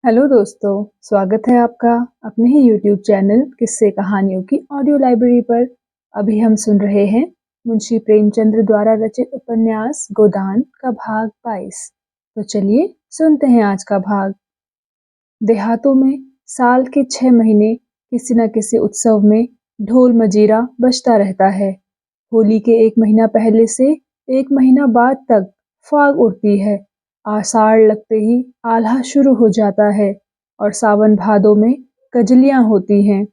Hello दोस्तों, स्वागत है आपका अपने ही यूट्यूब चैनल किस्से कहानियों की ऑडियो लाइब्रेरी पर। अभी हम सुन रहे हैं मुंशी प्रेमचंद्र द्वारा रचित उपन्यास गोदान का भाग 22। तो चलिए सुनते हैं आज का भाग। देहातों में साल के 6 महीने किसी न किसी उत्सव में ढोल मजीरा बजता रहता है। होली के 1 महीना पहले से 1 महीना बाद तक फाग उड़ती है। आषाढ़ लगते ही आल्हा शुरू हो जाता है और सावन भादों में कजलियां होती हैं।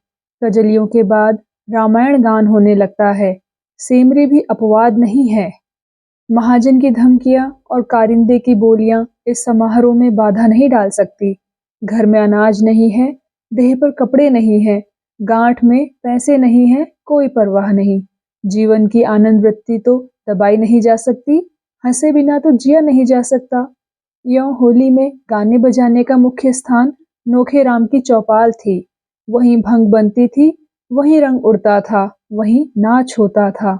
कजलियों के बाद रामायण गान होने लगता है। सेमरी भी अपवाद नहीं है। महाजन की धमकियां और कारिंदे की बोलियां इस समारोह में बाधा नहीं डाल सकती। घर में अनाज नहीं है, देह पर कपड़े नहीं है, गांठ में पैसे नहीं है, कोई परवाह नहीं। जीवन की आनंद वृत्ति तो दबाई नहीं जा सकती, हंसे बिना तो जिया नहीं जा सकता। यों होली में गाने बजाने का मुख्य स्थान नोखे राम की चौपाल थी। वहीं भंग बनती थी, वहीं रंग उड़ता था, वहीं नाच होता था।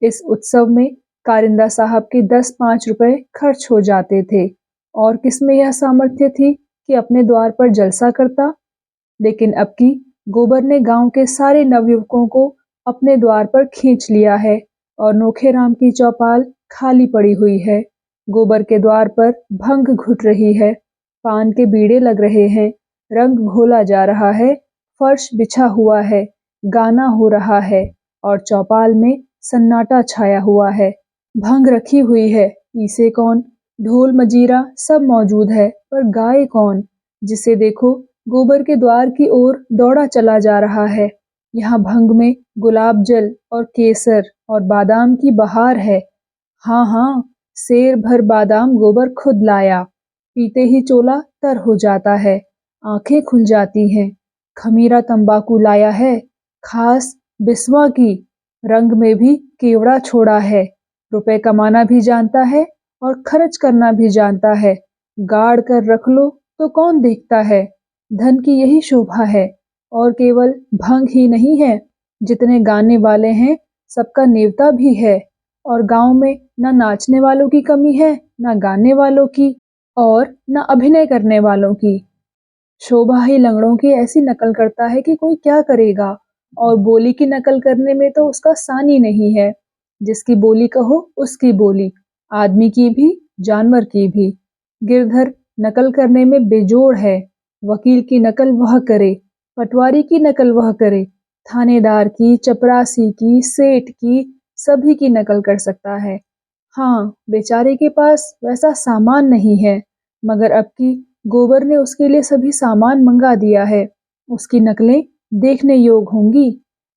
इस उत्सव में कारिंदा साहब के 10-5 रुपए खर्च हो जाते थे और किसमें यह सामर्थ्य थी कि अपने द्वार पर जलसा करता। लेकिन अब की गोबर ने गांव के सारे नवयुवकों को अपने द्वार पर खींच लिया है और नोखेराम की चौपाल खाली पड़ी हुई है। गोबर के द्वार पर भंग घुट रही है, पान के बीड़े लग रहे हैं, रंग घोला जा रहा है, फर्श बिछा हुआ है, गाना हो रहा है और चौपाल में सन्नाटा छाया हुआ है। भंग रखी हुई है, पीसे कौन? ढोल मजीरा सब मौजूद है, पर गाए कौन? जिसे देखो गोबर के द्वार की ओर दौड़ा चला जा रहा है। यहाँ भंग में गुलाब जल और केसर और बादाम की बहार है। हाँ हाँ, सेर भर बादाम गोबर खुद लाया। पीते ही चोला तर हो जाता है, आंखें खुल जाती हैं। खमीरा तंबाकू लाया है, खास बिस्वा की, रंग में भी केवड़ा छोड़ा है। रुपए कमाना भी जानता है और खर्च करना भी जानता है। गाड़ कर रख लो तो कौन देखता है। धन की यही शोभा है। और केवल भंग ही नहीं है, जितने गाने वाले हैं सबका नेवता भी है। और गांव में न नाचने वालों की कमी है, न गाने वालों की और न अभिनय करने वालों की। शोभा ही लंगड़ों की ऐसी नकल करता है कि कोई क्या करेगा। और बोली की नकल करने में तो उसका सानी नहीं है। जिसकी बोली कहो उसकी बोली, आदमी की भी जानवर की भी। गिरधर नकल करने में बेजोड़ है। वकील की नकल वह करे, पटवारी की नकल वह करे, थानेदार की, चपरासी की, सेठ की, सभी की नकल कर सकता है। हाँ, बेचारे के पास वैसा सामान नहीं है, मगर अब की गोबर ने उसके लिए सभी सामान मंगा दिया है। उसकी नकलें देखने योग होंगी।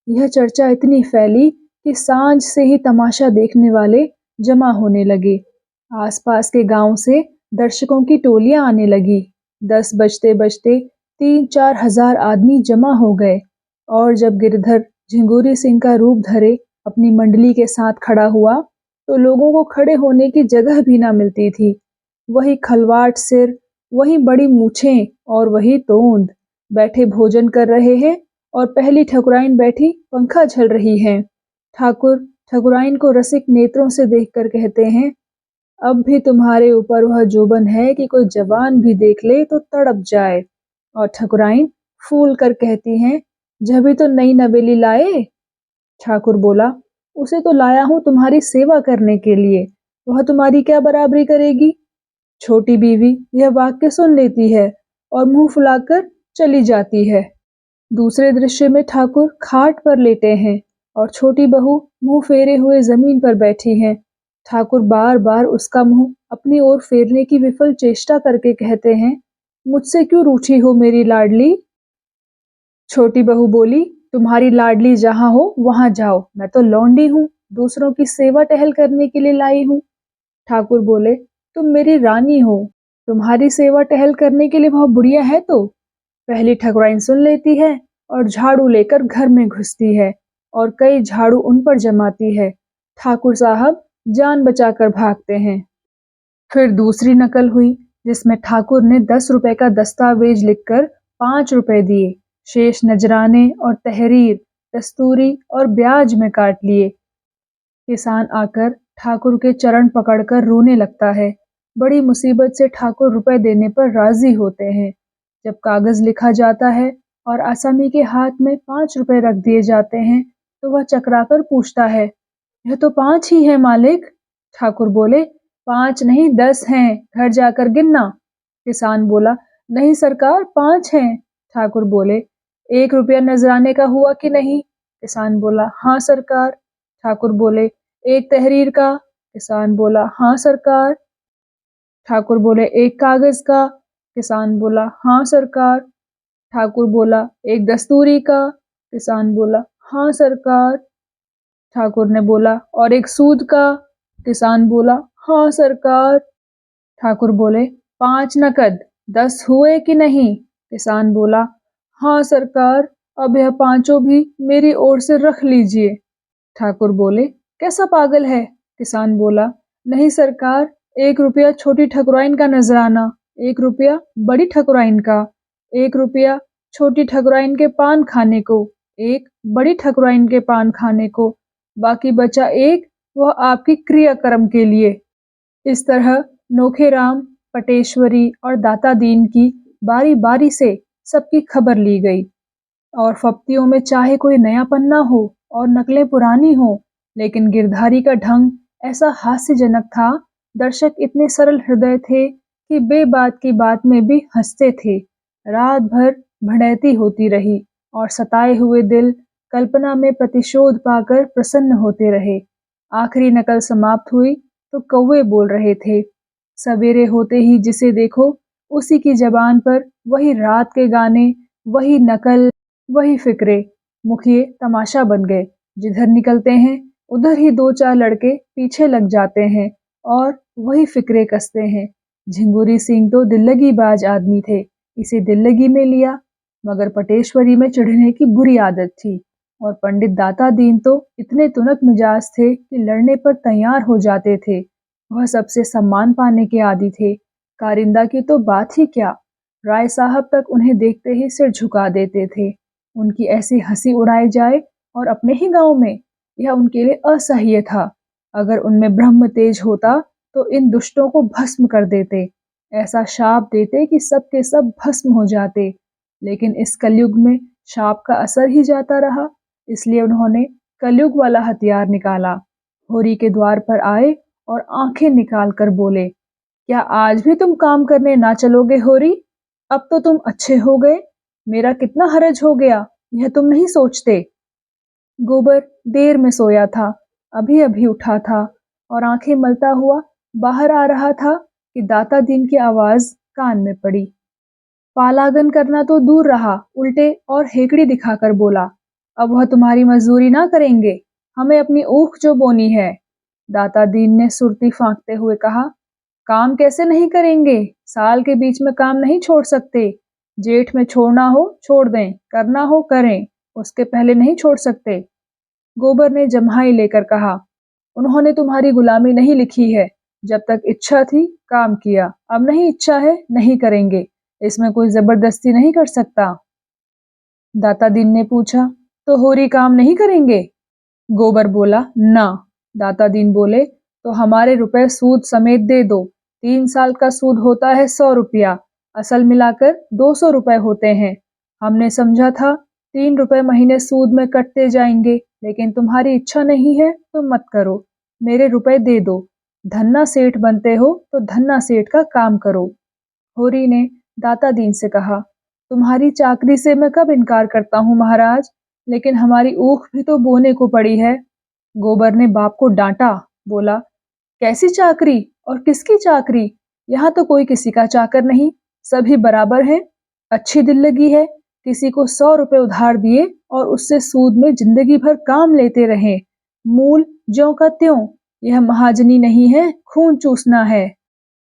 यह चर्चा इतनी फैली कि सांझ से ही तमाशा देखने वाले जमा होने लगे। आसपास के गांव से दर्शकों की टोलियां आने लगी। 10 बजते बजते 3-4 हजार आदमी जमा हो गए। और जब गिरधर झिंगुरी सिंह का रूप धरे अपनी मंडली के साथ खड़ा हुआ, तो लोगों को खड़े होने की जगह भी ना मिलती थी। वही खलवाट सिर, वही बड़ी मूछें और वही तोंद। बैठे भोजन कर रहे हैं और पहली ठकुराइन बैठी पंखा झल रही हैं। ठाकुर ठकुराइन को रसिक नेत्रों से देखकर कहते हैं, अब भी तुम्हारे ऊपर वह जोबन है कि कोई जवान भी देख ले तो तड़प जाए। और ठकुराइन फूल कर कहती हैं, जभी तो नई नवेली लाए। ठाकुर बोला, उसे तो लाया हूँ तुम्हारी सेवा करने के लिए, वह तुम्हारी क्या बराबरी करेगी। छोटी बीवी यह वाक्य सुन लेती है और मुंह फुलाकर चली जाती है। दूसरे दृश्य में ठाकुर खाट पर लेटे हैं और छोटी बहू मुंह फेरे हुए जमीन पर बैठी है। ठाकुर बार बार उसका मुंह अपनी ओर फेरने की विफल चेष्टा करके कहते हैं, मुझसे क्यों रूठी हो मेरी लाडली। छोटी बहू बोली, तुम्हारी लाडली जहाँ हो वहां जाओ, मैं तो लौंडी हूँ, दूसरों की सेवा टहल करने के लिए लाई हूँ। ठाकुर बोले, तुम मेरी रानी हो, तुम्हारी सेवा टहल करने के लिए वह बुढ़िया है तो। पहली ठकुराइन सुन लेती है और झाड़ू लेकर घर में घुसती है और कई झाड़ू उन पर जमाती है। ठाकुर साहब जान बचाकर भागते हैं। फिर दूसरी नकल हुई, जिसमें ठाकुर ने 10 रुपए का दस्तावेज लिखकर 5 रुपए दिए। शेष नजराने और तहरीर, दस्तूरी और ब्याज में काट लिए। किसान आकर ठाकुर के चरण पकड़कर रोने लगता है। बड़ी मुसीबत से ठाकुर रुपए देने पर राजी होते हैं। जब कागज लिखा जाता है और आसामी के हाथ में 5 रुपए रख दिए जाते हैं तो वह चकराकर पूछता है, यह तो 5 ही है मालिक। ठाकुर बोले, 5 नहीं 10 हैं, घर जाकर गिनना। किसान बोला, नहीं सरकार 5 हैं। ठाकुर बोले, 1 रुपया नजराने का हुआ कि नहीं? किसान बोला, हाँ सरकार। ठाकुर बोले, 1 तहरीर का? किसान बोला, हाँ सरकार। ठाकुर बोले, 1 कागज का? किसान बोला, हाँ सरकार। ठाकुर बोला, 1 दस्तूरी का? किसान बोला, हाँ सरकार। ठाकुर ने बोला, और 1 सूद का? किसान बोला, हाँ सरकार। ठाकुर बोले, 5 नकद 10 हुए कि नहीं? किसान बोला, हाँ सरकार, अब यह 5 भी मेरी ओर से रख लीजिए। ठाकुर बोले, कैसा पागल है? किसान बोला, नहीं सरकार, 1 रुपया छोटी ठकुराइन का नजराना, 1 रुपया बड़ी ठकुराइन का, 1 रुपया छोटी ठकुराइन के पान खाने को, 1 बड़ी ठकुराइन के पान खाने को, बाकी बचा 1 वह आपकी क्रियाकर्म के लिए। इस तरह नोखेराम, पटेश्वरी और दाता दीन की बारी बारी से सबकी खबर ली गई और फप्तियों में चाहे कोई नया पन्ना हो और नकलें पुरानी हो, लेकिन गिरधारी का ढंग ऐसा हास्यजनक था, दर्शक इतने सरल हृदय थे कि बेबात की बात में भी हंसते थे। रात भर भड़ैती होती रही और सताए हुए दिल कल्पना में प्रतिशोध पाकर प्रसन्न होते रहे। आखिरी नकल समाप्त हुई तो कौवे बोल रहे थे। सवेरे होते ही जिसे देखो उसी की जबान पर वही रात के गाने, वही नकल, वही फिक्रे। मुखिए तमाशा बन गए। जिधर निकलते हैं उधर ही 2-4 लड़के पीछे लग जाते हैं और वही फिक्रे कसते हैं। झिंगुरी सिंह तो दिल्लगीबाज आदमी थे, इसे दिल्लगी में लिया, मगर पटेश्वरी में चिढ़ने की बुरी आदत थी और पंडित दाता दीन तो इतने तुनक मिजाज थे कि लड़ने पर तैयार हो जाते थे। वह सबसे सम्मान पाने के आदी थे। कारिंदा की तो बात ही क्या, राय साहब तक उन्हें देखते ही सिर झुका देते थे। उनकी ऐसी हंसी उड़ाई जाए और अपने ही गांव में, यह उनके लिए असह्य था। अगर उनमें ब्रह्म तेज होता तो इन दुष्टों को भस्म कर देते, ऐसा शाप देते कि सब के सब भस्म हो जाते। लेकिन इस कलयुग में शाप का असर ही जाता रहा, इसलिए उन्होंने कलयुग वाला हथियार निकाला। होरी के द्वार पर आए और आंखें निकाल कर बोले, क्या आज भी तुम काम करने ना चलोगे होरी? अब तो तुम अच्छे हो गए, मेरा कितना हरज हो गया, यह तुम नहीं सोचते। गोबर देर में सोया था, अभी अभी उठा था और आंखें मलता हुआ बाहर आ रहा था कि दाता दीन की आवाज कान में पड़ी। पालागन करना तो दूर रहा, उल्टे और हेकड़ी दिखाकर बोला, अब वह तुम्हारी मजदूरी ना करेंगे, हमें अपनी ऊख जो बोनी है। दाता दीन ने सुरती फांकते हुए कहा, काम कैसे नहीं करेंगे, साल के बीच में काम नहीं छोड़ सकते। जेठ में छोड़ना हो छोड़ दें, करना हो करें, उसके पहले नहीं छोड़ सकते। गोबर ने जम्हाई लेकर कहा, उन्होंने तुम्हारी गुलामी नहीं लिखी है, जब तक इच्छा थी काम किया, अब नहीं इच्छा है नहीं करेंगे, इसमें कोई जबरदस्ती नहीं कर सकता। दाता दीन ने पूछा, तो होरी काम नहीं करेंगे? गोबर बोला, ना। दाता दीन बोले, तो हमारे रुपए सूद समेत दे दो। 3 साल का सूद होता है 100 रुपया, असल मिलाकर 200 रुपए होते हैं। हमने समझा था 3 रुपए महीने सूद में कटते जाएंगे, लेकिन तुम्हारी इच्छा नहीं है तो मत करो, मेरे रुपए दे दो। धन्ना सेठ बनते हो तो धन्ना सेठ का काम करो। होरी ने दाता दीन से कहा, तुम्हारी चाकरी से मैं कब इनकार करता हूँ महाराज, लेकिन हमारी ऊख भी तो बोने को पड़ी है। गोबर ने बाप को डांटा, बोला, कैसी चाकरी और किसकी चाकरी? यहाँ तो कोई किसी का चाकर नहीं, सभी बराबर हैं। अच्छी दिल लगी है, किसी को 100 रुपए उधार दिए और उससे सूद में जिंदगी भर काम लेते रहे। मूल ज्यों का त्यों, यह महाजनी नहीं है, खून चूसना है।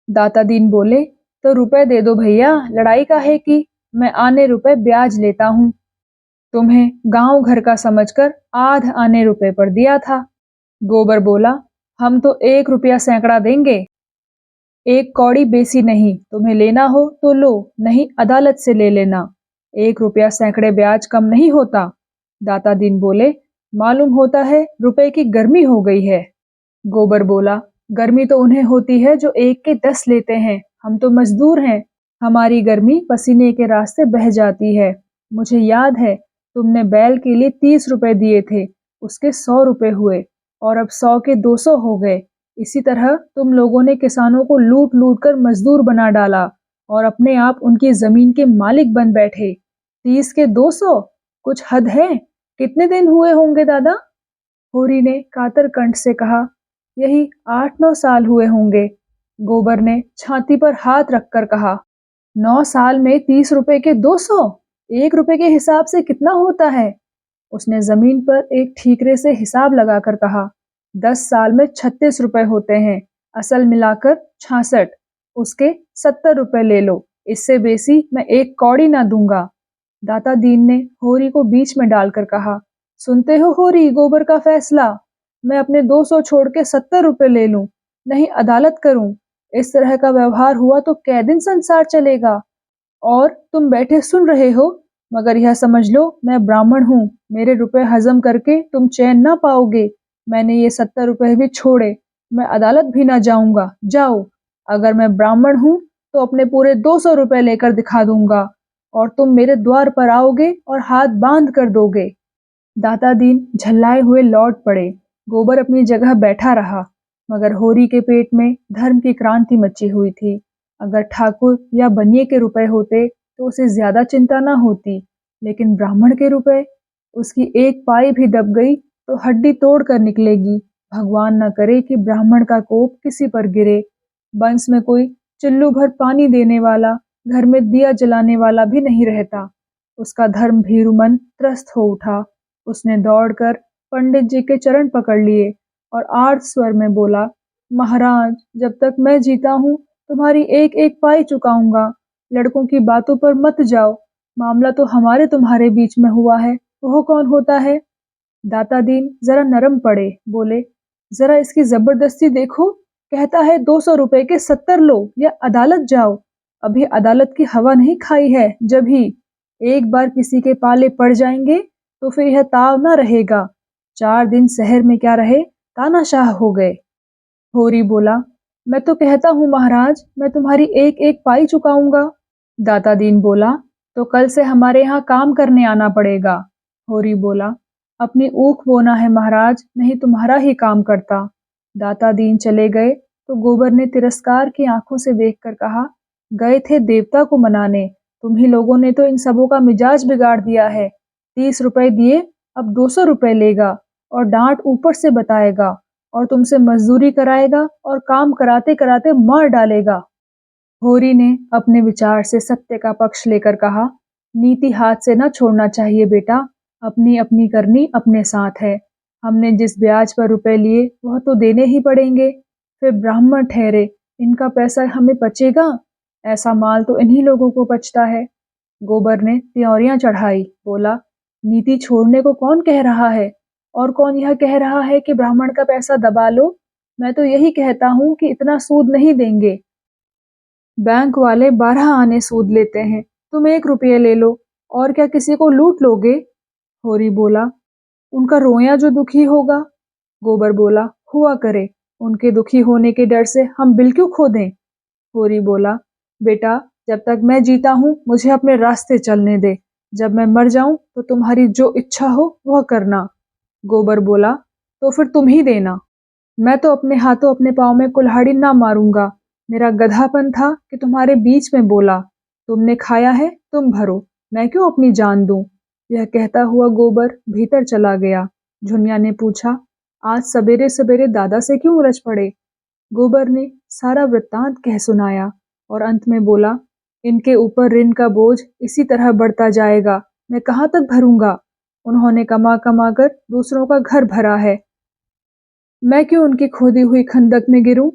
दाता दीन बोले, तो रुपए दे दो भैया, लड़ाई काहे की, मैं आने रुपए ब्याज लेता हूँ। तुम्हें गांव घर का समझकर आध आने रुपए पर दिया था। गोबर बोला, हम तो 1 रुपया सैकड़ा देंगे, 1 कौड़ी बेसी नहीं, तुम्हें लेना हो तो लो, नहीं अदालत से ले लेना। 1 रुपया सैकड़े ब्याज कम नहीं होता। दाता दीन बोले, मालूम होता है रुपए की गर्मी हो गई है। गोबर बोला, गर्मी तो उन्हें होती है जो 1 के 10 लेते हैं, हम तो मजदूर हैं, हमारी गर्मी पसीने के रास्ते बह जाती है। मुझे याद है तुमने बैल के लिए 30 रुपए दिए थे, उसके 100 रुपए हुए और अब 100 के 200 हो गए। इसी तरह तुम लोगों ने किसानों को लूट लूट कर मजदूर बना डाला और अपने आप उनकी जमीन के मालिक बन बैठे। 30 के 200? कुछ हद है। कितने दिन हुए होंगे दादा? होरी ने कातर कंठ से कहा। यही 8-9 साल हुए होंगे। गोबर ने छाती पर हाथ रखकर कहा। 9 साल में 30 रुपए के 200? 1 रुपए के हिसाब से कितना होता है? उसने जमीन पर एक ठीकरे से हिसाब लगाकर कहा। 10 साल में 36 रुपए होते हैं, असल मिलाकर 66। उसके 70 रुपए ले लो, इससे बेसी मैं एक कौड़ी ना दूंगा। दाता दीन ने होरी को बीच में डालकर कहा। सुनते हो होरी, गोबर का फैसला? मैं अपने 200 छोड़ के 70 रुपए ले लूं, नहीं अदालत करूं। इस तरह का व्यवहार हुआ तो कै दिन संसार चलेगा? और तुम बैठे सुन रहे हो, मगर यह समझ लो मैं ब्राह्मण हूँ। मेरे रुपए हजम करके तुम चैन ना पाओगे। मैंने ये 70 रुपए भी छोड़े, मैं अदालत भी ना जाऊंगा। जाओ, अगर मैं ब्राह्मण हूँ तो अपने पूरे 200 रुपए लेकर दिखा दूंगा और तुम मेरे द्वार पर आओगे और हाथ बांध कर दोगे। दाता दीन झल्लाए हुए लौट पड़े। गोबर अपनी जगह बैठा रहा, मगर होरी के पेट में धर्म की क्रांति मची हुई थी। अगर ठाकुर या बनिए के रुपए होते तो उसे ज्यादा चिंता न होती, लेकिन ब्राह्मण के रुपए? उसकी एक पाई भी दब गई तो हड्डी तोड़ कर निकलेगी। भगवान न करे कि ब्राह्मण का कोप किसी पर गिरे। बंस में कोई चुल्लू भर पानी देने वाला, घर में दिया जलाने वाला भी नहीं रहता। उसका धर्म भीरु मन त्रस्त हो उठा। उसने दौड़कर पंडित जी के चरण पकड़ लिए और आर्त स्वर में बोला, महाराज, जब तक मैं जीता हूँ तुम्हारी एक एक पाई चुकाऊंगा। लड़कों की बातों पर मत जाओ, मामला तो हमारे तुम्हारे बीच में हुआ है, वो कौन होता है? दाता दीन जरा नरम पड़े, बोले, जरा इसकी जबरदस्ती देखो। कहता है 200 रुपए के 70 लो या अदालत जाओ। अभी अदालत की हवा नहीं खाई है। जब ही एक बार किसी के पाले पड़ जाएंगे तो फिर यह ताव न रहेगा। 4 दिन शहर में क्या रहे, तानाशाह हो गए। होरी बोला, मैं तो कहता हूँ महाराज, मैं तुम्हारी एक एक पाई चुकाऊंगा। दाता दीन बोला, तो कल से हमारे यहाँ काम करने आना पड़ेगा। होरी बोला, अपनी ऊख बोना है महाराज, नहीं तुम्हारा ही काम करता। दाता दीन चले गए तो गोबर ने तिरस्कार की आंखों से देखकर कहा, गए थे देवता को मनाने, तुम ही लोगों ने तो इन सबों का मिजाज बिगाड़ दिया है। 30 रुपए दिए, अब 200 रुपए लेगा और डांट ऊपर से बताएगा और तुमसे मजदूरी कराएगा और काम कराते कराते मार डालेगा। होरी ने अपने विचार से सत्य का पक्ष लेकर कहा, नीति हाथ से न छोड़ना चाहिए बेटा, अपनी अपनी करनी अपने साथ है। हमने जिस ब्याज पर रुपए लिए वह तो देने ही पड़ेंगे। फिर ब्राह्मण ठहरे, इनका पैसा हमें बचेगा? ऐसा माल तो इन्हीं लोगों को बचता है। गोबर ने त्योरियां चढ़ाई, बोला, नीति छोड़ने को कौन कह रहा है? और कौन यह कह रहा है कि ब्राह्मण का पैसा दबा लो? मैं तो यही कहता हूँ कि इतना सूद नहीं देंगे। बैंक वाले 12 आने सूद लेते हैं, तुम 1 रुपये ले लो, और क्या किसी को लूट लोगे? होरी बोला, उनका रोया जो दुखी होगा। गोबर बोला, हुआ करे, उनके दुखी होने के डर से हम बिल क्यों खो दें? होरी बोला, बेटा, जब तक मैं जीता हूँ मुझे अपने रास्ते चलने दे, जब मैं मर जाऊं तो तुम्हारी जो इच्छा हो वह करना। गोबर बोला, तो फिर तुम ही देना। मैं तो अपने हाथों अपने पाँव में कुल्हाड़ी ना मारूंगा। मेरा गधापन था कि तुम्हारे बीच में बोला, तुमने खाया है तुम भरो, मैं क्यों अपनी जान दूं। यह कहता हुआ गोबर भीतर चला गया। झुनिया ने पूछा, आज सवेरे सवेरे दादा से क्यों उलझ पड़े? गोबर ने सारा वृत्तांत कह सुनाया और अंत में बोला, इनके ऊपर ऋण का बोझ इसी तरह बढ़ता जाएगा, मैं कहाँ तक भरूंगा। उन्होंने कमा कमा कर दूसरों का घर भरा है, मैं क्यों उनकी खोदी हुई खंदक में गिरूं।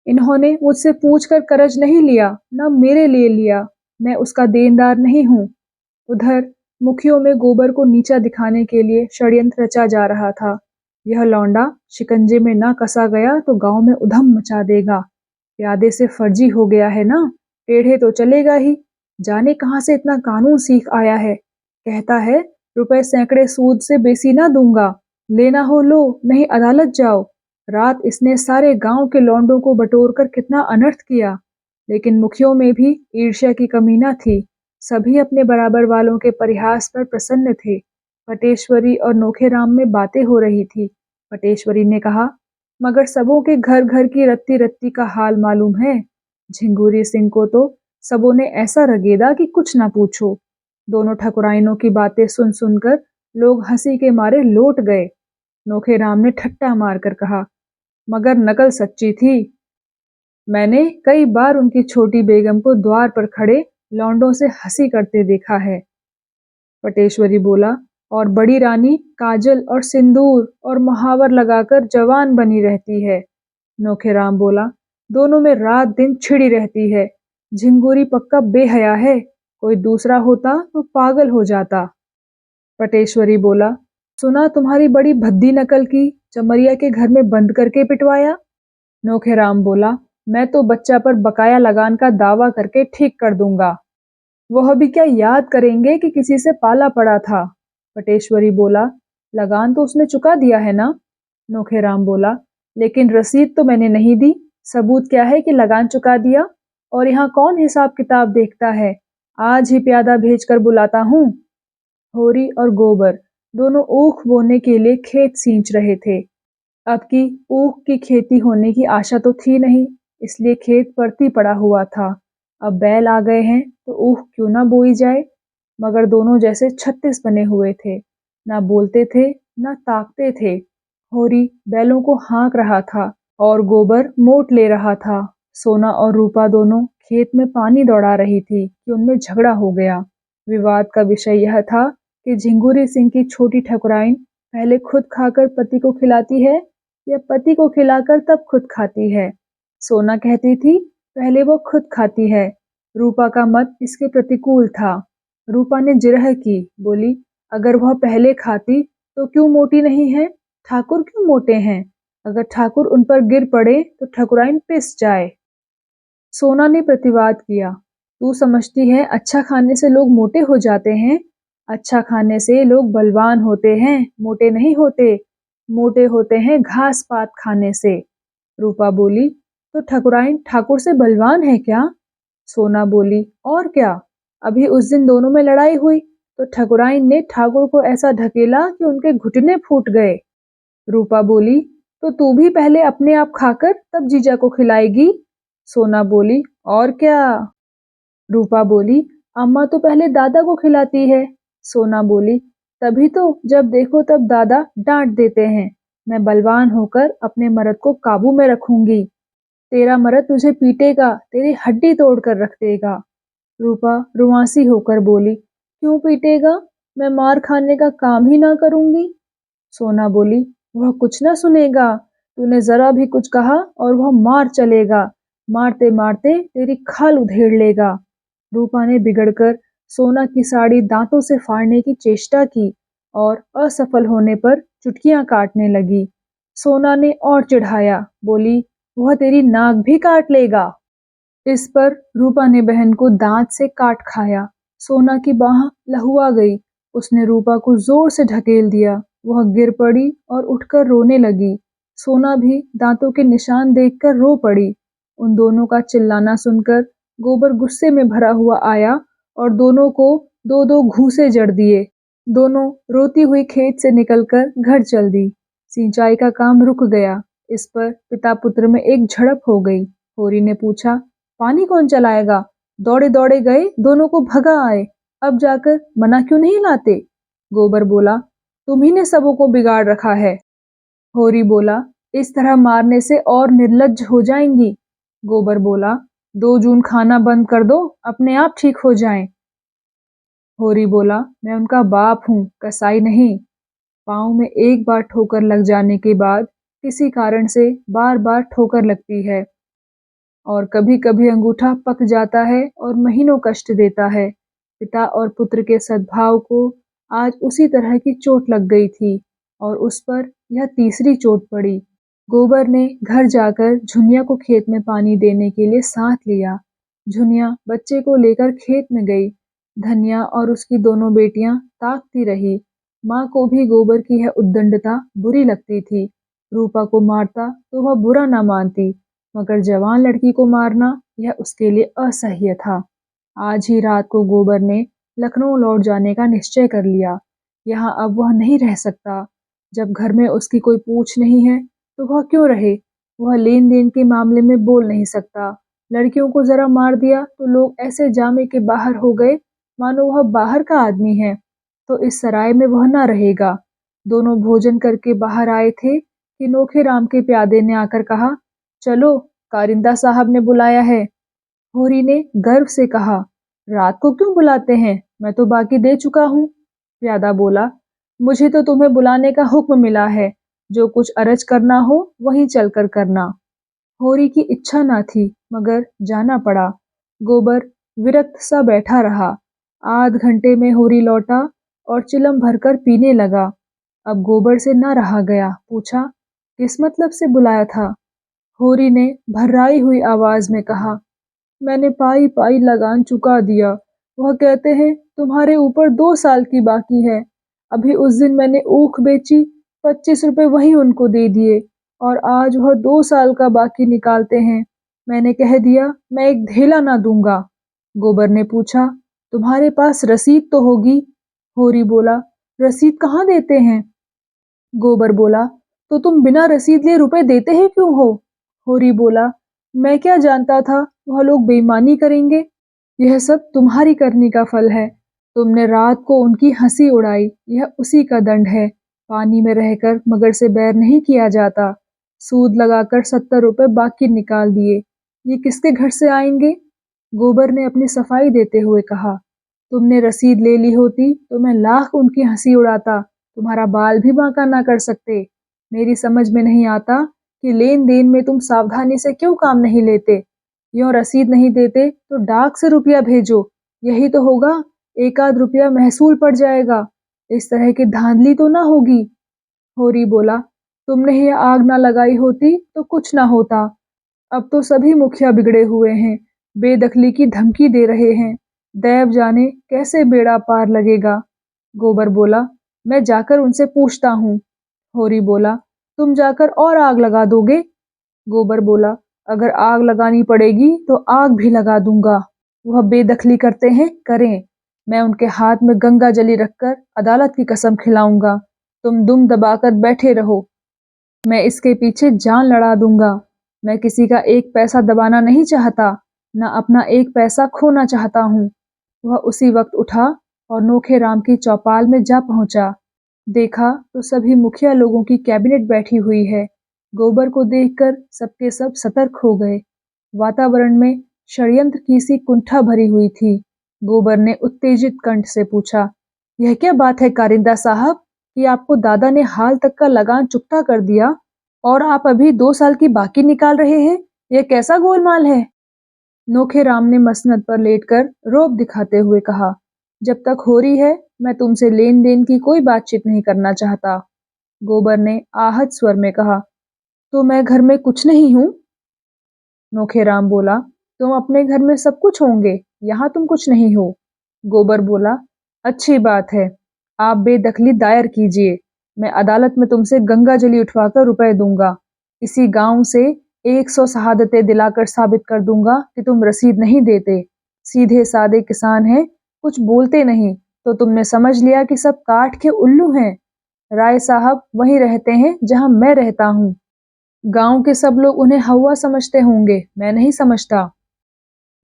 इन्होंने मुझसे पूछकर कर्ज नहीं लिया, न मेरे लिए लिया, मैं उसका देनदार नहीं हूँ। उधर मुखियों में गोबर को नीचा दिखाने के लिए षड्यंत्र रचा जा रहा था। यह लौंडा शिकंजे में ना कसा गया तो गांव में उधम मचा देगा। प्यादे से फर्जी हो गया है ना, टेढ़े तो चलेगा ही। जाने कहाँ से इतना कानून सीख आया है। कहता है रुपए सैकड़े सूद से बेसी ना दूंगा, लेना हो लो, नहीं अदालत जाओ। रात इसने सारे गांव के लौंडों को बटोर कर कितना अनर्थ किया, लेकिन मुखियों में भी ईर्ष्या की कमी न थी। सभी अपने बराबर वालों के परिहास पर प्रसन्न थे। पटेश्वरी और नोखेराम में बातें हो रही थी। पटेश्वरी ने कहा, मगर सबों के घर घर की रत्ती रत्ती का हाल मालूम है। झिंगुरी सिंह को तो सबों ने ऐसा रगेदा कि कुछ ना पूछो। दोनों ठकुराइनों की बातें सुन सुनकर लोग हंसी के मारे लौट गए। नोखेराम ने ठट्टा मारकर कहा, मगर नकल सच्ची थी। मैंने कई बार उनकी छोटी बेगम को द्वार पर खड़े लौंडों से हंसी करते देखा है। पटेश्वरी बोला, और बड़ी रानी काजल और सिंदूर और महावर लगाकर जवान बनी रहती है। नोखेराम बोला, दोनों में रात दिन छिड़ी रहती है। झिंगुरी पक्का बेहया है, कोई दूसरा होता तो पागल हो जाता। पटेश्वरी बोला, सुना तुम्हारी बड़ी भद्दी नकल की, चमरिया के घर में बंद करके पिटवाया। नोखेराम बोला, मैं तो बच्चा पर बकाया लगान का दावा करके ठीक कर दूंगा। वह भी क्या याद करेंगे कि किसी से पाला पड़ा था। पटेश्वरी बोला, लगान तो उसने चुका दिया है ना। नोखेराम बोला, लेकिन रसीद तो मैंने नहीं दी। सबूत क्या है कि लगान चुका दिया? और यहाँ कौन हिसाब किताब देखता है? आज ही प्यादा भेजकर बुलाता हूँ। होरी और गोबर दोनों ऊख बोने के लिए खेत सींच रहे थे। अब की ऊख की खेती होने की आशा तो थी नहीं, इसलिए खेत परती पड़ा हुआ था। अब बैल आ गए हैं तो ऊख क्यों ना बोई जाए। मगर दोनों जैसे 36 बने हुए थे, ना बोलते थे ना ताकते थे। होरी बैलों को हाँक रहा था और गोबर मोट ले रहा था। सोना और रूपा दोनों खेत में पानी दौड़ा रही थी कि उनमें झगड़ा हो गया। विवाद का विषय यह था कि झिंगुरी सिंह की छोटी ठकुराइन पहले खुद खाकर पति को खिलाती है या पति को खिलाकर तब खुद खाती है। सोना कहती थी पहले वो खुद खाती है। रूपा का मत इसके प्रतिकूल था। रूपा ने जिरह की, बोली, अगर वह पहले खाती तो क्यों मोटी नहीं है? ठाकुर क्यों मोटे हैं? अगर ठाकुर उन पर गिर पड़े तो ठकुराइन पिस जाए। सोना ने प्रतिवाद किया, तू समझती है अच्छा खाने से लोग मोटे हो जाते हैं? अच्छा खाने से लोग बलवान होते हैं, मोटे नहीं होते। मोटे होते हैं घास पात खाने से। रूपा बोली, तो ठकुराइन ठाकुर से बलवान है क्या? सोना बोली, और क्या। अभी उस दिन दोनों में लड़ाई हुई तो ठकुराइन ने ठाकुर को ऐसा ढकेला कि उनके घुटने फूट गए। रूपा बोली, तो तू भी पहले अपने आप खाकर तब जीजा को खिलाएगी। सोना बोली, और क्या। रूपा बोली, अम्मा तो पहले दादा को खिलाती है। सोना बोली, तभी तो जब देखो तब दादा डांट देते हैं। मैं बलवान होकर अपने मर्द को काबू में रखूंगी। तेरा मर्द तुझे पीटेगा, तेरी हड्डी तोड़ कर रख देगा। रूपा रुआंसी होकर बोली, क्यों पीटेगा? मैं मार खाने का काम ही ना करूंगी। सोना बोली, वह कुछ ना सुनेगा। तूने जरा भी कुछ कहा और वह मार चलेगा। मारते मारते तेरी खाल उधेड़ लेगा। रूपा ने बिगड़कर सोना की साड़ी दांतों से फाड़ने की चेष्टा की और असफल होने पर चुटकियां काटने लगी। सोना ने और चिढ़ाया, बोली, वह तेरी नाक भी काट लेगा। इस पर रूपा ने बहन को दांत से काट खाया। सोना की बाह लहुआ गई। उसने रूपा को जोर से ढकेल दिया। वह गिर पड़ी और उठकर रोने लगी। सोना भी दांतों के निशान देखकर रो पड़ी। उन दोनों का चिल्लाना सुनकर गोबर गुस्से में भरा हुआ आया और दोनों को दो दो घूंसे जड़ दिए। दोनों रोती हुई खेत से निकलकर घर चल दी। सिंचाई का काम रुक गया। इस पर पिता पुत्र में एक झड़प हो गई। होरी ने पूछा, पानी कौन चलाएगा? दौड़े दौड़े गए, दोनों को भगा आए। अब जाकर मना क्यों नहीं लाते? गोबर बोला, तुम्ही ने सबों को बिगाड़ रखा है। होरी बोला, इस तरह मारने से और निर्लज्ज हो जाएंगी। गोबर बोला, 2 जून खाना बंद कर दो, अपने आप ठीक हो जाएं। होरी बोला, मैं उनका बाप हूँ, कसाई नहीं। पाँव में एक बार ठोकर लग जाने के बाद किसी कारण से बार बार ठोकर लगती है और कभी कभी अंगूठा पक जाता है और महीनों कष्ट देता है। पिता और पुत्र के सद्भाव को आज उसी तरह की चोट लग गई थी और उस पर यह तीसरी चोट पड़ी। गोबर ने घर जाकर झुनिया को खेत में पानी देने के लिए साथ लिया। झुनिया बच्चे को लेकर खेत में गई। धनिया और उसकी दोनों बेटियां ताकती रही। माँ को भी गोबर की यह उद्दंडता बुरी लगती थी। रूपा को मारता तो वह बुरा ना मानती, मगर जवान लड़की को मारना यह उसके लिए असह्य था। आज ही रात को गोबर ने लखनऊ लौट जाने का निश्चय कर लिया। यहाँ अब वह नहीं रह सकता। जब घर में उसकी कोई पूछ नहीं है तो वह क्यों रहे। वह लेन देन के मामले में बोल नहीं सकता। लड़कियों को जरा मार दिया तो लोग ऐसे जामे के बाहर हो गए मानो वह बाहर का आदमी है। तो इस सराय में वह ना रहेगा। दोनों भोजन करके बाहर आए थे कि नोखेराम के प्यादे ने आकर कहा, चलो कारिंदा साहब ने बुलाया है। होरी ने गर्व से कहा, रात को क्यों बुलाते हैं, मैं तो बाकी दे चुका हूँ। प्यादा बोला, मुझे तो तुम्हें बुलाने का हुक्म मिला है, जो कुछ अरज करना हो वहीं चलकर करना। होरी की इच्छा ना थी मगर जाना पड़ा। गोबर विरक्त सा बैठा रहा। आध घंटे में होरी लौटा और चिलम भरकर पीने लगा। अब गोबर से ना रहा गया, पूछा, किस मतलब से बुलाया था। होरी ने भर्राई हुई आवाज में कहा, मैंने पाई पाई लगान चुका दिया। वह कहते हैं तुम्हारे ऊपर 2 साल की बाकी है। अभी उस दिन मैंने ऊख बेची, 25 रुपए वही उनको दे दिए और आज वह 2 साल का बाकी निकालते हैं। मैंने कह दिया मैं एक धेला ना दूंगा। गोबर ने पूछा, तुम्हारे पास रसीद तो होगी। होरी बोला, रसीद कहाँ देते हैं। गोबर बोला, तो तुम बिना रसीद लिए रुपए देते ही क्यों हो। होरी बोला, मैं क्या जानता था वह लोग बेईमानी करेंगे। यह सब तुम्हारी करनी का फल है। तुमने रात को उनकी हंसी उड़ाई, यह उसी का दंड है। पानी में रहकर मगर से बैर नहीं किया जाता। सूद लगाकर 70 रुपए बाकी निकाल दिए, ये किसके घर से आएंगे। गोबर ने अपनी सफाई देते हुए कहा, तुमने रसीद ले ली होती तो मैं लाख उनकी हंसी उड़ाता, तुम्हारा बाल भी बांका ना कर सकते। मेरी समझ में नहीं आता कि लेन देन में तुम सावधानी से क्यों काम नहीं लेते। यों रसीद नहीं देते तो डाक से रुपया भेजो, यही तो होगा। एक आध रुपया महसूल पड़ जाएगा। इस तरह की धांधली तो ना होगी। होरी बोला, तुमने ही आग ना लगाई होती तो कुछ ना होता। अब तो सभी मुखिया बिगड़े हुए हैं, बेदखली की धमकी दे रहे हैं। दैव जाने कैसे बेड़ा पार लगेगा। गोबर बोला, मैं जाकर उनसे पूछता हूँ। होरी बोला, तुम जाकर और आग लगा दोगे। गोबर बोला, अगर आग लगानी पड़ेगी तो आग भी लगा दूंगा। वह बेदखली करते हैं, करें। मैं उनके हाथ में गंगा जली रखकर अदालत की कसम खिलाऊंगा। तुम दुम दबाकर बैठे रहो, मैं इसके पीछे जान लड़ा दूंगा। मैं किसी का एक पैसा दबाना नहीं चाहता, न अपना एक पैसा खोना चाहता हूँ। वह उसी वक्त उठा और नोखेराम की चौपाल में जा पहुंचा। देखा तो सभी मुखिया लोगों की कैबिनेट बैठी हुई है। गोबर को देखकर सबके सब सतर्क हो गए। वातावरण में षड्यंत्र की सी कुंठा भरी हुई थी। गोबर ने उत्तेजित कंठ से पूछा, यह क्या बात है कारिंदा साहब कि आपको दादा ने हाल तक का लगान चुकता कर दिया और आप अभी 2 साल की बाकी निकाल रहे हैं। यह कैसा गोलमाल है। नोखेराम ने मसनद पर लेटकर रौब दिखाते हुए कहा, जब तक होरी है मैं तुमसे लेन देन की कोई बातचीत नहीं करना चाहता। गोबर ने आहत स्वर में कहा, तो मैं घर में कुछ नहीं हूँ। नोखेराम बोला, तुम अपने घर में सब कुछ होंगे, यहाँ तुम कुछ नहीं हो। गोबर बोला, अच्छी बात है, आप बेदखली दायर कीजिए। मैं अदालत में तुमसे गंगा जली उठवाकर रुपए दूंगा। इसी गांव से 100 शहादतें दिलाकर साबित कर दूंगा कि तुम रसीद नहीं देते। सीधे सादे किसान हैं, कुछ बोलते नहीं, तो तुमने समझ लिया कि सब काठ के उल्लू हैं। राय साहब वहीं रहते हैं जहां मैं रहता हूँ। गांव के सब लोग उन्हें हवा समझते होंगे, मैं नहीं समझता।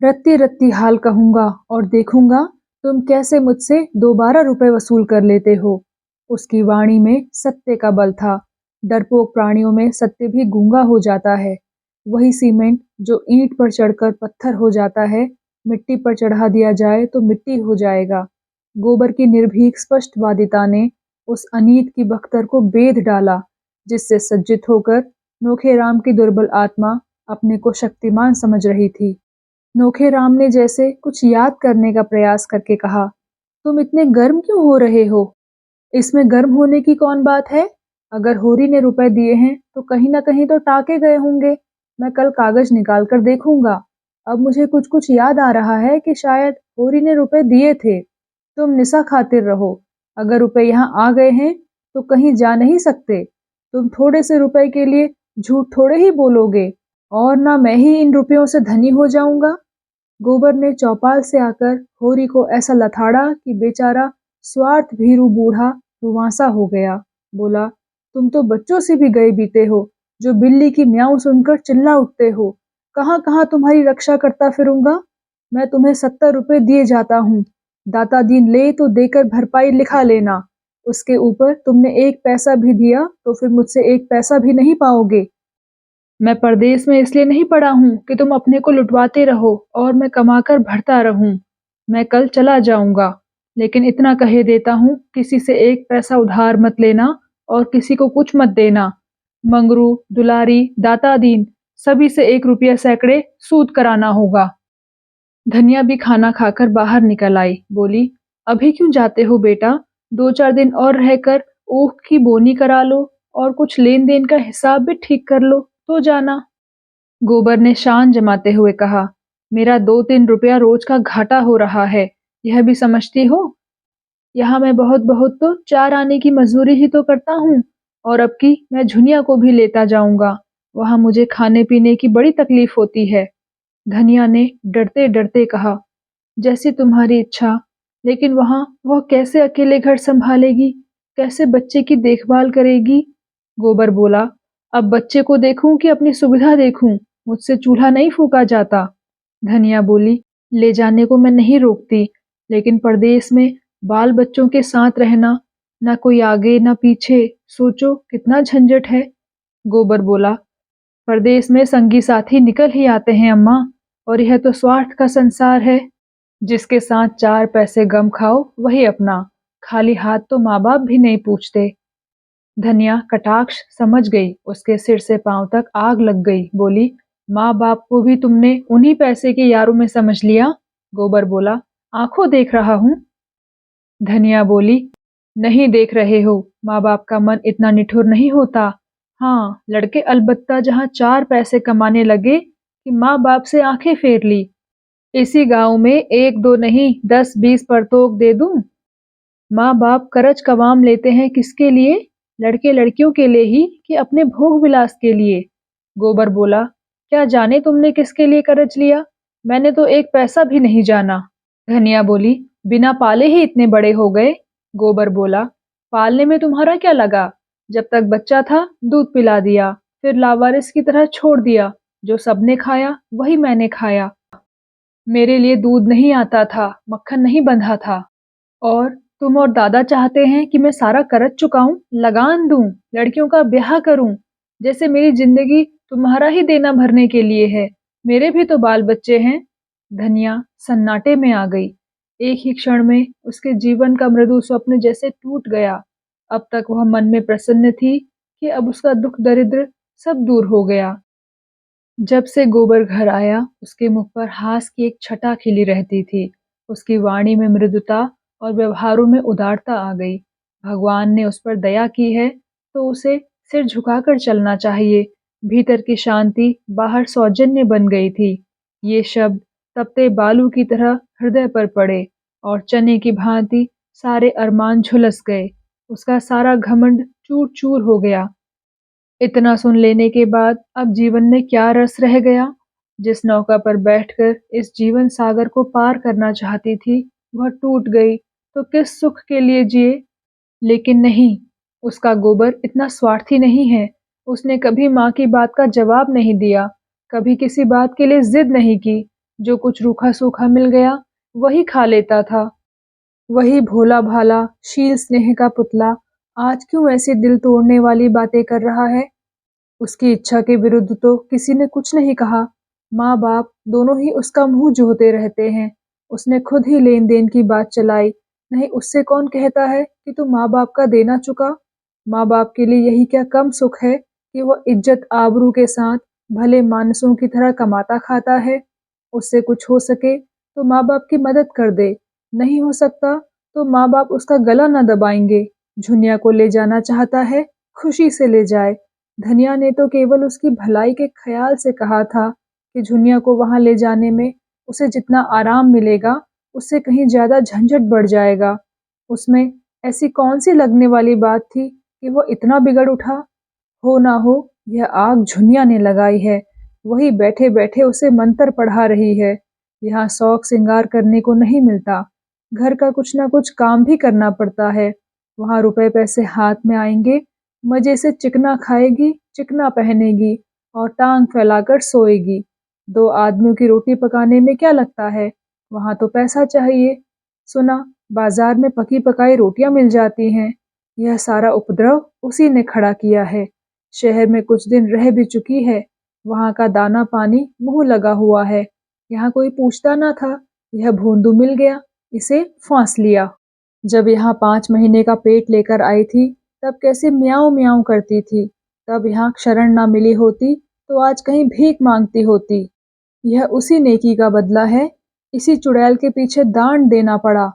रत्ती रत्ती हाल कहूंगा और देखूंगा तुम कैसे मुझसे दोबारा रुपए वसूल कर लेते हो। उसकी वाणी में सत्य का बल था। डरपोक प्राणियों में सत्य भी गूंगा हो जाता है। वही सीमेंट जो ईंट पर चढ़कर पत्थर हो जाता है, मिट्टी पर चढ़ा दिया जाए तो मिट्टी हो जाएगा। गोबर की निर्भीक स्पष्टवादिता ने उस अनीत की बख्तर को बेध डाला, जिससे सज्जित होकर नोखेराम की दुर्बल आत्मा अपने को शक्तिमान समझ रही थी। नोखेराम ने जैसे कुछ याद करने का प्रयास करके कहा, तुम इतने गर्म क्यों हो रहे हो। इसमें गर्म होने की कौन बात है। अगर होरी ने रुपए दिए हैं तो कहीं ना कहीं तो टाके गए होंगे। मैं कल कागज निकाल कर देखूंगा। अब मुझे कुछ कुछ याद आ रहा है कि शायद होरी ने रुपए दिए थे। तुम निशा खातिर रहो। अगर रुपए यहाँ आ गए हैं तो कहीं जा नहीं सकते। तुम थोड़े से रुपए के लिए झूठ थोड़े ही बोलोगे। और ना मैं ही इन रुपयों से धनी हो जाऊंगा। गोबर ने चौपाल से आकर होरी को ऐसा लथाड़ा कि बेचारा स्वार्थ भीरू बूढ़ा रुआंसा हो गया। बोला, तुम तो बच्चों से भी गए बीते हो, जो बिल्ली की म्याऊं सुनकर चिल्ला उठते हो। कहाँ कहाँ तुम्हारी रक्षा करता फिरूंगा। मैं तुम्हें 70 रुपए दिए जाता हूँ। दाता दीन ले तो देकर भरपाई लिखा लेना। उसके ऊपर तुमने 1 पैसा भी दिया तो फिर मुझसे 1 पैसा भी नहीं पाओगे। मैं परदेस में इसलिए नहीं पड़ा हूँ कि तुम अपने को लुटवाते रहो और मैं कमाकर भरता रहूं। मैं कल चला जाऊंगा, लेकिन इतना कहे देता हूँ, किसी से 1 पैसा उधार मत लेना और किसी को कुछ मत देना। मंगरू, दुलारी, दाता दीन सभी से 1 रुपया सैकड़े सूद कराना होगा। धनिया भी खाना खाकर बाहर निकल आई। बोली, अभी क्यों जाते हो बेटा? 2-4 दिन और रहकर ऊख की बोनी करा लो और कुछ लेन देन का हिसाब भी ठीक कर लो तो जाना। गोबर ने शान जमाते हुए कहा, मेरा 2-3 रुपया रोज का घाटा हो रहा है, यह भी समझती हो। यहाँ मैं बहुत बहुत तो 4 आने की मजदूरी ही तो करता हूँ, और अब की मैं झुनिया को भी लेता जाऊंगा। वहाँ मुझे खाने पीने की बड़ी तकलीफ होती है। धनिया ने डरते डरते कहा, जैसी तुम्हारी इच्छा, लेकिन वहाँ वह कैसे अकेले घर संभालेगी, कैसे बच्चे की देखभाल करेगी। गोबर बोला, अब बच्चे को देखूं कि अपनी सुविधा देखूं, मुझसे चूल्हा नहीं फूका जाता। धनिया बोली, ले जाने को मैं नहीं रोकती, लेकिन परदेस में बाल बच्चों के साथ रहना, ना कोई आगे ना पीछे, सोचो कितना झंझट है। गोबर बोला, परदेस में संगी साथी निकल ही आते हैं अम्मा, और यह तो स्वार्थ का संसार है। जिसके साथ 4 पैसे गम खाओ वही अपना, खाली हाथ तो माँ बाप भी नहीं पूछते। धनिया कटाक्ष समझ गई, उसके सिर से पांव तक आग लग गई। बोली, माँ बाप को भी तुमने उन्हीं पैसे के यारों में समझ लिया। गोबर बोला, आंखों देख रहा हूँ। धनिया बोली, नहीं देख रहे हो, माँ बाप का मन इतना निठुर नहीं होता। हाँ, लड़के अलबत्ता जहाँ 4 पैसे कमाने लगे कि माँ बाप से आंखें फेर ली। इसी गांव में 1-2 नहीं 10-20 परतोक दे दूं। माँ बाप करज कवाम लेते हैं किसके लिए? लड़के लड़कियों के लिए ही कि अपने भोग विलास के लिए। गोबर बोला, क्या जाने तुमने किसके लिए करज लिया, मैंने तो 1 पैसा भी नहीं जाना। धनिया बोली, बिना पाले ही इतने बड़े हो गए। गोबर बोला, पालने में तुम्हारा क्या लगा? जब तक बच्चा था दूध पिला दिया, फिर लावारिस की तरह छोड़ दिया। जो सबने खाया वही मैंने खाया। मेरे लिए दूध नहीं आता था, मक्खन नहीं बंधा था। और तुम और दादा चाहते हैं कि मैं सारा कर्ज चुकाऊं, लगान दूं, लड़कियों का ब्याह करूं, जैसे मेरी जिंदगी तुम्हारा ही देना भरने के लिए है। मेरे भी तो बाल बच्चे हैं। धनिया सन्नाटे में आ गई। एक ही क्षण में उसके जीवन का मृदु स्वप्न जैसे टूट गया। अब तक वह मन में प्रसन्न थी कि अब उसका दुख दरिद्र सब दूर हो गया। जब से गोबर घर आया, उसके मुख पर हास की एक छटा खिली रहती थी। उसकी वाणी में मृदुता और व्यवहारों में उदारता आ गई। भगवान ने उस पर दया की है तो उसे सिर झुकाकर चलना चाहिए। भीतर की शांति बाहर सौजन्य बन गई थी। ये शब्द तपते बालू की तरह हृदय पर पड़े और चने की भांति सारे अरमान झुलस गए। उसका सारा घमंड चूर चूर हो गया। इतना सुन लेने के बाद अब जीवन में क्या रस रह गया? जिस नौका पर बैठकर इस जीवन सागर को पार करना चाहती थी, वह टूट गई तो किस सुख के लिए जिए? लेकिन नहीं, उसका गोबर इतना स्वार्थी नहीं है। उसने कभी माँ की बात का जवाब नहीं दिया, कभी किसी बात के लिए जिद नहीं की। जो कुछ रूखा सूखा मिल गया, वही खा लेता था। वही भोला भाला शील स्नेह का पुतला आज क्यों ऐसी दिल तोड़ने वाली बातें कर रहा है? उसकी इच्छा के विरुद्ध तो किसी ने कुछ नहीं कहा। माँ बाप दोनों ही उसका मुंह जोहते रहते हैं। उसने खुद ही लेन देन की बात चलाई। नहीं, उससे कौन कहता है कि तू माँ बाप का देना चुका। माँ बाप के लिए यही क्या कम सुख है कि वह इज्जत आबरू के साथ भले मानसों की तरह कमाता खाता है। उससे कुछ हो सके तो माँ बाप की मदद कर दे, नहीं हो सकता तो माँ बाप उसका गला न दबाएंगे। झुनिया को ले जाना चाहता है, खुशी से ले जाए। धनिया ने तो केवल उसकी भलाई के ख्याल से कहा था कि झुनिया को वहां ले जाने में उसे जितना आराम मिलेगा, उससे कहीं ज्यादा झंझट बढ़ जाएगा। उसमें ऐसी कौन सी लगने वाली बात थी कि वो इतना बिगड़ उठा? हो ना हो, यह आग झुनिया ने लगाई है। वही बैठे बैठे उसे मंत्र पढ़ा रही है। यहाँ शौक श्रृंगार करने को नहीं मिलता, घर का कुछ ना कुछ काम भी करना पड़ता है। वहाँ रुपए पैसे हाथ में आएंगे, मजे से चिकना खाएगी, चिकना पहनेगी और टांग फैलाकर सोएगी। दो आदमियों की रोटी पकाने में क्या लगता है, वहाँ तो पैसा चाहिए। सुना बाजार में पकी पकाई रोटियां मिल जाती हैं। यह सारा उपद्रव उसी ने खड़ा किया है। शहर में कुछ दिन रह भी चुकी है, वहाँ का दाना पानी मुंह लगा हुआ है। यहाँ कोई पूछता ना था, यह भोंदू मिल गया, इसे फांस लिया। जब यहाँ 5 महीने का पेट लेकर आई थी, तब कैसे म्याऊं म्याऊं करती थी। तब यहाँ शरण ना मिली होती तो आज कहीं भीख मांगती होती। यह उसी नेकी का बदला है, इसी चुड़ैल के पीछे दान देना पड़ा।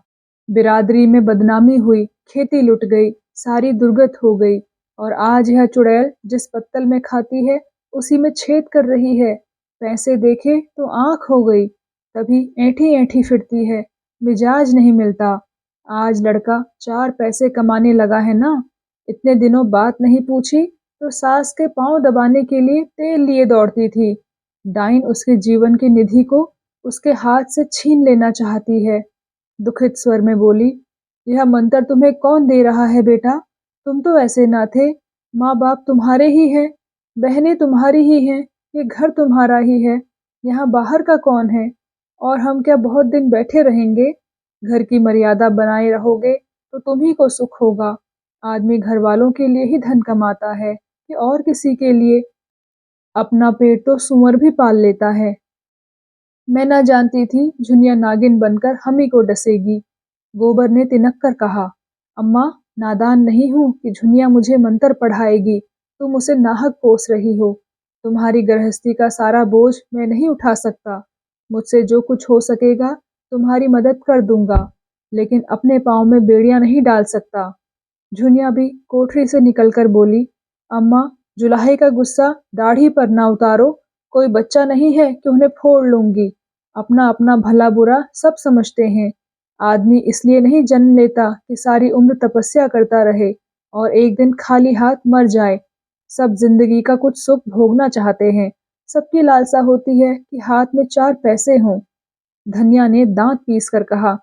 बिरादरी में बदनामी हुई, खेती लुट गई, सारी दुर्गत हो गई और आज यह चुड़ैल जिस पत्तल में खाती है उसी में छेद कर रही है। पैसे देखे तो आंख हो गई, तभी ऐंठी ऐंठी फिरती है, मिजाज नहीं मिलता। आज लड़का 4 पैसे कमाने लगा है ना, इतने दिनों बात नहीं पूछी तो सास के पांव दबाने के लिए तेल लिए दौड़ती थी। डाइन उसके जीवन की निधि को उसके हाथ से छीन लेना चाहती है। दुखित स्वर में बोली, यह मंत्र तुम्हें कौन दे रहा है बेटा? तुम तो ऐसे ना थे। माँ बाप तुम्हारे ही हैं, बहनें तुम्हारी ही हैं, ये घर तुम्हारा ही है। यहाँ बाहर का कौन है? और हम क्या बहुत दिन बैठे रहेंगे? घर की मर्यादा बनाए रहोगे तो तुम्ही को सुख होगा। आदमी घर वालों के लिए ही धन कमाता है कि और किसी के लिए? अपना पेट तो सूअर भी पाल लेता है। मैं ना जानती थी झुनिया नागिन बनकर हम ही को डसेगी। गोबर ने तिनक कर कहा, अम्मा नादान नहीं हूँ कि झुनिया मुझे मंत्र पढ़ाएगी, तुम उसे नाहक कोस रही हो। तुम्हारी गृहस्थी का सारा बोझ मैं नहीं उठा सकता। मुझसे जो कुछ हो सकेगा तुम्हारी मदद कर दूंगा, लेकिन अपने पाँव में बेड़ियां नहीं डाल सकता। झुनिया भी कोठरी से निकलकर बोली, अम्मा जुलाहे का गुस्सा दाढ़ी पर ना उतारो, कोई बच्चा नहीं है कि उन्हें फोड़ लूंगी। अपना अपना भला बुरा सब समझते हैं। आदमी इसलिए नहीं जन्म लेता कि सारी उम्र तपस्या करता रहे और एक दिन खाली हाथ मर जाए। सब जिंदगी का कुछ सुख भोगना चाहते हैं। सबकी लालसा होती है कि हाथ में 4 पैसे हों। धनिया ने दांत पीस कर कहा,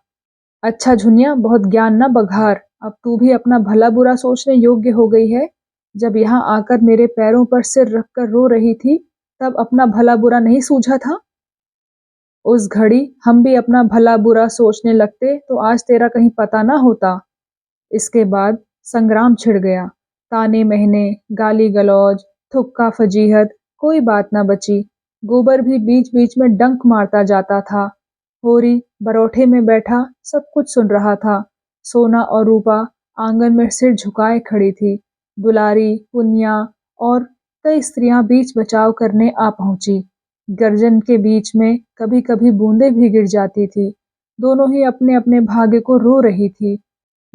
अच्छा झुनिया बहुत ज्ञान न बघार, अब तू भी अपना भला बुरा सोचने योग्य हो गई है। जब यहाँ आकर मेरे पैरों पर सिर रखकर रो रही थी, तब अपना भला बुरा नहीं सूझा था? उस घड़ी हम भी अपना भला बुरा सोचने लगते तो आज तेरा कहीं पता ना होता। इसके बाद संग्राम छिड़ गया। ताने महने, गाली गलौज, थुक्का फजीहत, कोई बात न बची। गोबर भी बीच बीच में डंक मारता जाता था। होरी बरौठे में बैठा सब कुछ सुन रहा था। सोना और रूपा आंगन में सिर झुकाए खड़ी थी। दुलारी, पुनिया और कई स्त्रियां बीच बचाव करने आ पहुंची। गर्जन के बीच में कभी कभी बूंदें भी गिर जाती थी। दोनों ही अपने अपने भाग्य को रो रही थी।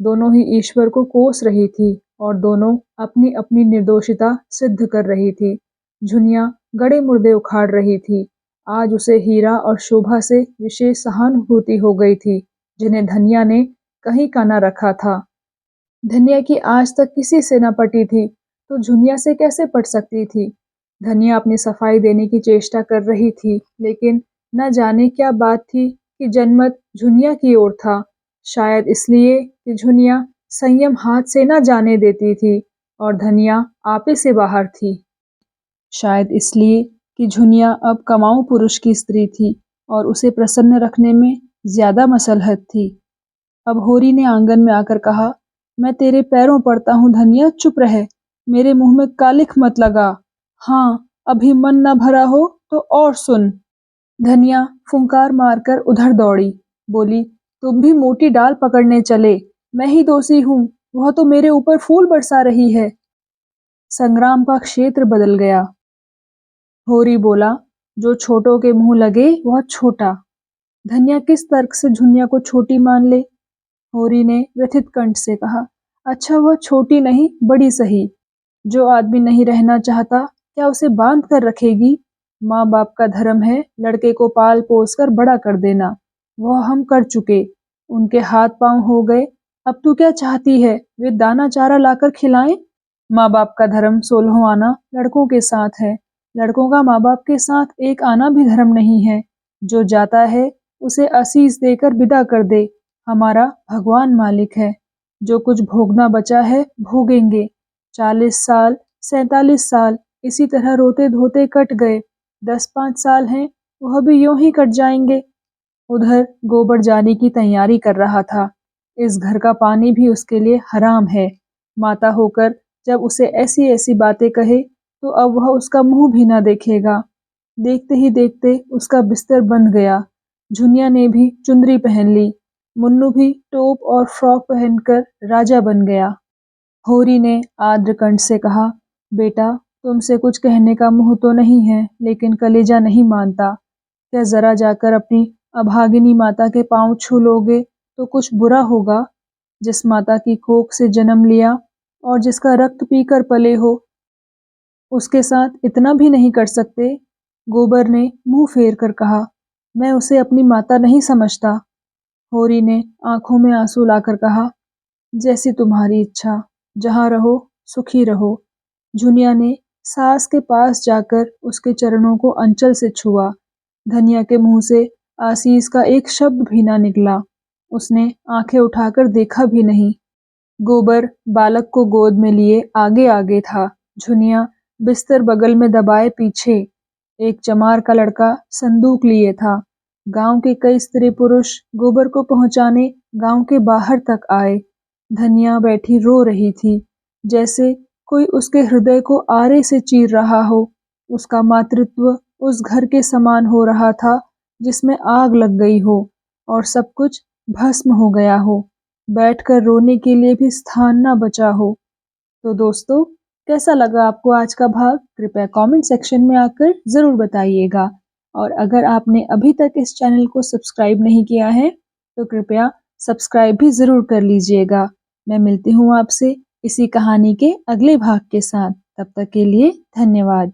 दोनों ही ईश्वर को कोस रही थी और दोनों अपनी अपनी निर्दोषिता सिद्ध कर रही थी। झुनिया गड़े मुर्दे उखाड़ रही थी। आज उसे हीरा और शोभा से विशेष सहानुभूति हो गई थी, जिन्हें धनिया ने कहीं का न रखा था। धनिया की आज तक किसी से न पटी थी, तो झुनिया से कैसे पट सकती थी? धनिया अपनी सफाई देने की चेष्टा कर रही थी, लेकिन न जाने क्या बात थी कि जनमत झुनिया की ओर था। शायद इसलिए कि झुनिया संयम हाथ से न जाने देती थी और धनिया आपे से बाहर थी। शायद इसलिए कि झुनिया अब कमाऊ पुरुष की स्त्री थी और उसे प्रसन्न रखने में ज्यादा मसलहत थी। अब होरी ने आंगन में आकर कहा, मैं तेरे पैरों पड़ता हूँ धनिया, चुप रहे, मेरे मुंह में कालिख मत लगा। हाँ, अभी मन न भरा हो तो और सुन। धनिया फुंकार मारकर उधर दौड़ी, बोली, तुम भी मोटी डाल पकड़ने चले, मैं ही दोषी हूँ, वह तो मेरे ऊपर फूल बरसा रही है। संग्राम का क्षेत्र बदल गया। होरी बोला, जो छोटों के मुंह लगे वह छोटा। धनिया किस तर्क से झुनिया को छोटी मान ले? होरी ने व्यथित कंठ से कहा, अच्छा वह छोटी नहीं बड़ी सही। जो आदमी नहीं रहना चाहता क्या उसे बांध कर रखेगी? माँ बाप का धर्म है लड़के को पाल पोस कर बड़ा कर देना, वह हम कर चुके। उनके हाथ पांव हो गए, अब तू क्या चाहती है वे दाना चारा लाकर खिलाएं? माँ बाप का धर्म 16 आना लड़कों के साथ है। लड़कों का माँ बाप के साथ एक आना भी धर्म नहीं है। जो जाता है उसे आशीष देकर विदा कर दे। हमारा भगवान मालिक है। जो कुछ भोगना बचा है भोगेंगे। 40 साल 47 साल इसी तरह रोते धोते कट गए। 10-5 साल हैं वह भी यूं ही कट जाएंगे। उधर गोबर जाने की तैयारी कर रहा था। इस घर का पानी भी उसके लिए हराम है। माता होकर जब उसे ऐसी ऐसी बातें कहे तो अब वह उसका मुंह भी ना देखेगा। देखते ही देखते उसका बिस्तर बन गया। झुनिया ने भी चुंदरी पहन ली। मुन्नू भी टोप और फ्रॉक पहनकर राजा बन गया। होरी ने आर्द्र कंठ से कहा, बेटा तुमसे कुछ कहने का मुंह तो नहीं है, लेकिन कलेजा नहीं मानता। क्या जरा जाकर अपनी अभागिनी माता के पांव छू लोगे तो कुछ बुरा होगा? जिस माता की कोख से जन्म लिया और जिसका रक्त पीकर पले हो, उसके साथ इतना भी नहीं कर सकते? गोबर ने मुंह फेर कर कहा, मैं उसे अपनी माता नहीं समझता। होरी ने आंखों में आंसू लाकर कहा, जैसी तुम्हारी इच्छा, जहाँ रहो सुखी रहो। झुनिया ने सास के पास जाकर उसके चरणों को अंचल से छुआ। धनिया के मुंह से आशीष का एक शब्द भी ना निकला। उसने आंखें उठाकर देखा भी नहीं। गोबर बालक को गोद में लिए आगे आगे था। झुनिया बिस्तर बगल में दबाए पीछे। एक चमार का लड़का संदूक लिए था। गांव के कई स्त्री पुरुष गोबर को पहुंचाने गांव के बाहर तक आए। धनिया बैठी रो रही थी, जैसे कोई उसके हृदय को आरे से चीर रहा हो। उसका मातृत्व उस घर के समान हो रहा था जिसमें आग लग गई हो और सब कुछ भस्म हो गया हो। बैठकर रोने के लिए भी स्थान न बचा हो। तो दोस्तों, कैसा लगा आपको आज का भाग? कृपया कमेंट सेक्शन में आकर ज़रूर बताइएगा। और अगर आपने अभी तक इस चैनल को सब्सक्राइब नहीं किया है तो कृपया सब्सक्राइब भी ज़रूर कर लीजिएगा। मैं मिलती हूँ आपसे इसी कहानी के अगले भाग के साथ। तब तक के लिए धन्यवाद।